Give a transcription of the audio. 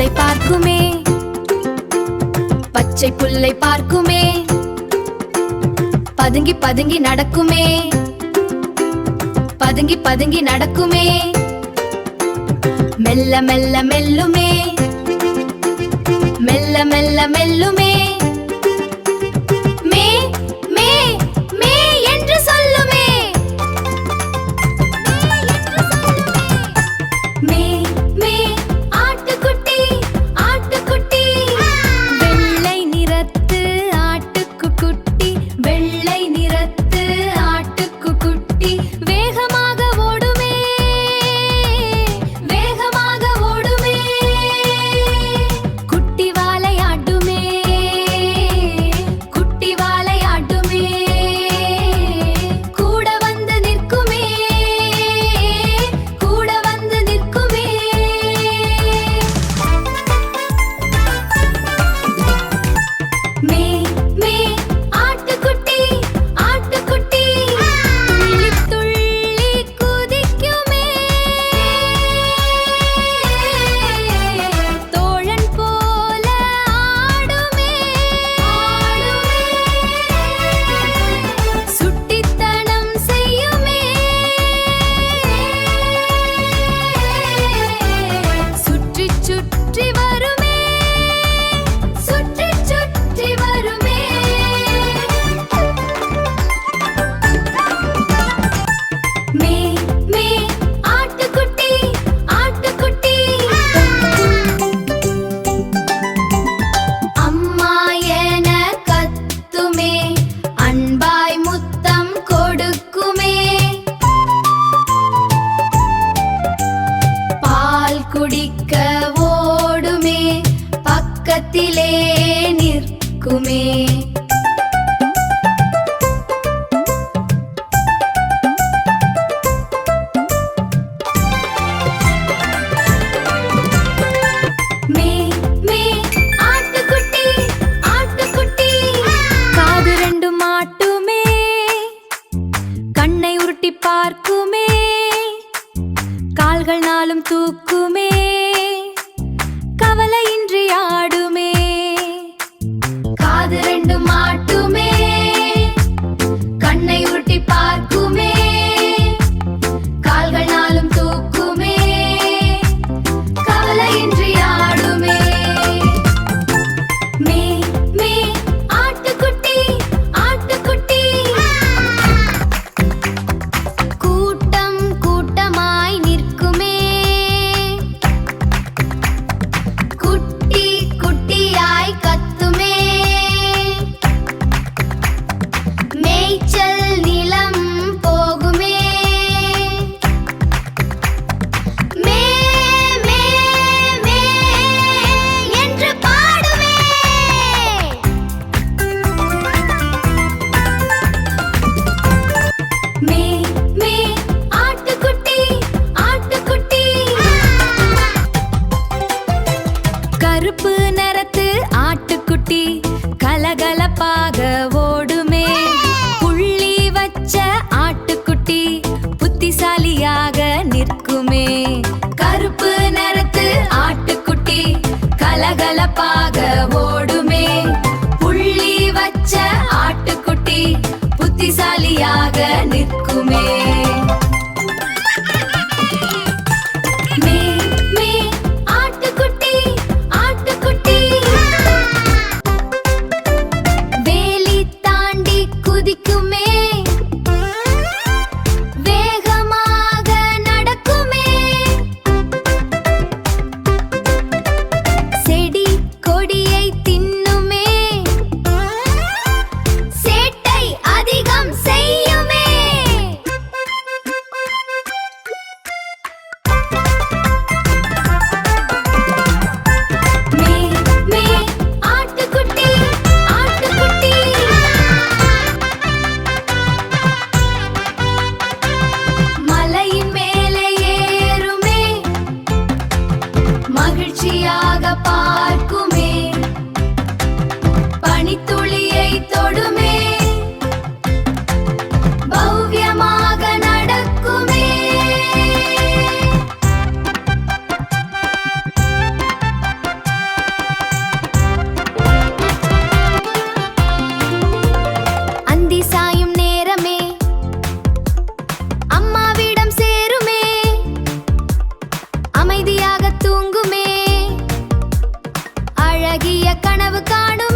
புல்லை பார்க்குமே, பச்சை புல்லை பார்க்குமே, பதுங்கி பதுங்கி நடக்குமே, பதுங்கி பதுங்கி நடக்குமே, மெல்ல மெல்ல மெல்லுமே, மெல்ல மெல்ல மெல்லுமே, மே மே மே என்று சொல்லுமே, மே மே ஆட்டுக்குட்டி ஆட்டுக்குட்டி, வெள்ளை நிறத்து ஆட்டுக்குட்டி, வெள்ளை நிறத்து ஆட்டுக்குட்டி, வேகமாக ஓடுமே, வேகமாக ஓடுமே, குட்டி வாலையாடுமே, குட்டி வாலையாடுமே, கூட வந்து நிற்குமே, கூட வந்து நிற்குமே, மே மே ஆட்டுக்குட்டி ஆட்டுக்குட்டி, துள்ளி துள்ளி குதிக்குமே, தோழன் போல ஆடுமே, சுட்டித்தனம் செய்யுமே, சுற்றி சுற்றி வருமே, சுற்றி சுற்றி வருமே, மே மே ஆட்டுக்குட்டி ஆட்டுக்குட்டி, அம்மா என கத்துமே, அன்பாய் முத்தம் கொடுக்குமே, பால் குடிக்க ஓடுமே, பக்கத்திலே நிற்குமே, மே மே ஆட்டுக்குட்டி ஆட்டுக்குட்டி, காது ரெண்டும் மாட்டுமே, கண்ணை உருட்டி பார்க்குமே, கால்கள் நாளும் தூக்குமே, கவலையின்றி ஆடுமே, காது ரெண்டும் மாட்டுமே, கண்ணை உருட்டி பார்க்குமே, கால்கள் நாளும் தூக்குமே, கவலையின்றி ஆடுமே, மே மே ஆட்டுக்குட்டி ஆட்டுக்குட்டி, கூட்டம் கூட்டமாய் நிற்குமே, குட்டி குட்டியாய் கத்துமே, மேய்ச்சல் நிலம் போகுமே, மே மே மே என்று பாடுமே, மே மே ஆட்டுக்குட்டி ஆட்டுக்குட்டி, கருப்பு நிறத்து ஆட்டுக்குட்டி கலகலப்பாக ஓடுமே, புள்ளி வச்ச ஆட்டுக்குட்டி புத்திசாலியாக நிற்குமே, கருப்பு நிறத்து ஆட்டுக்குட்டி கலகலப்பாக ஓடுமே, புள்ளி வச்ச ஆட்டுக்குட்டி புத்திசாலியாக நிற்குமே, மே மே ஆட்டுக்குட்டி ஆட்டுக்குட்டி, வேலி தாண்டி குதிக்குமே, வேகமாக நடக்குமே, செடி கொடியை தின்னுமே, சேட்டை அதிகம் செய்யுமே, மே மே ஆட்டுக்குட்டி ஆட்டுக்குட்டி, மலையின் மேலே ஏறுமே, மகிழ்ச்சியாக பார்க்குமே, பனித்துளியை தொடுமே, பவ்யமாக நடக்குமே, கனவு காணும்